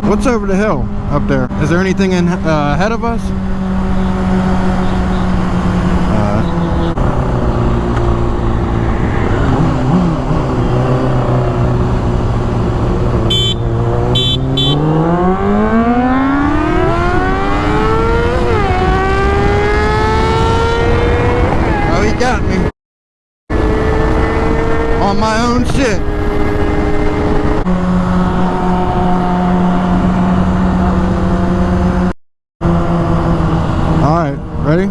What's over the hill up there? Is there anything ahead of us? Oh, he got me on my own shit. Ready?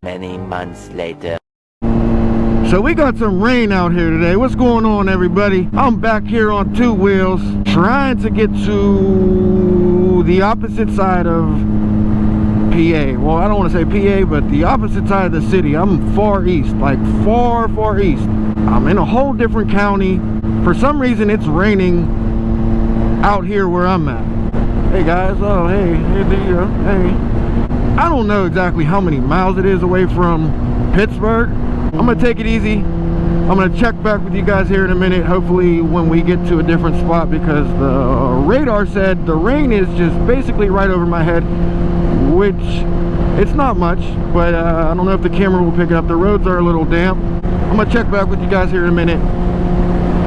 Many months later. So we got some rain out here today. What's going on, everybody? I'm back here on two wheels trying to get to the opposite side of PA. Well, I don't want to say PA, but the opposite side of the city. I'm far east, like far east. I'm in a whole different county. For some reason it's raining out here where I'm at. Hey guys, oh hey I don't know exactly how many miles it is away from Pittsburgh. I'm gonna take it easy. I'm gonna check back with you guys here in a minute, hopefully when we get to a different spot, because the radar said the rain is just basically right over my head, which it's not much, but I don't know if the camera will pick it up. The roads are a little damp. I'm gonna check back with you guys here in a minute,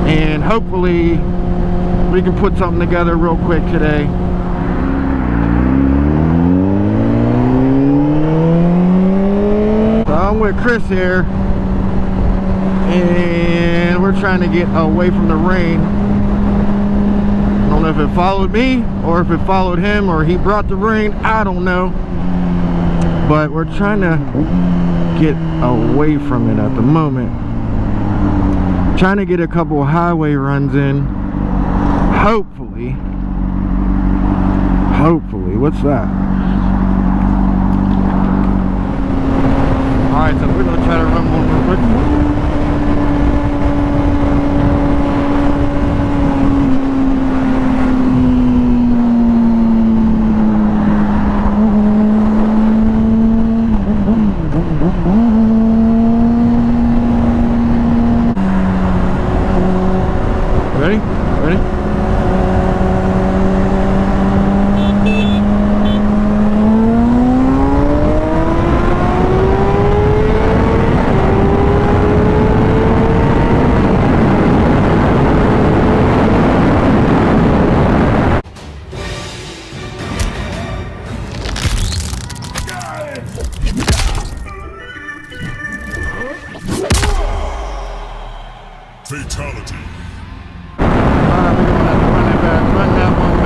and hopefully we can put something together real quick today. So I'm with Chris here, and we're trying to get away from the rain. I don't know if it followed me or if it followed him or he brought the rain. I don't know, but we're trying to get away from it at the moment. Trying to get a couple highway runs in. Hopefully, what's that? Alright, so we're gonna try to run one real quick. Fatality. Alright, we're gonna have to run that one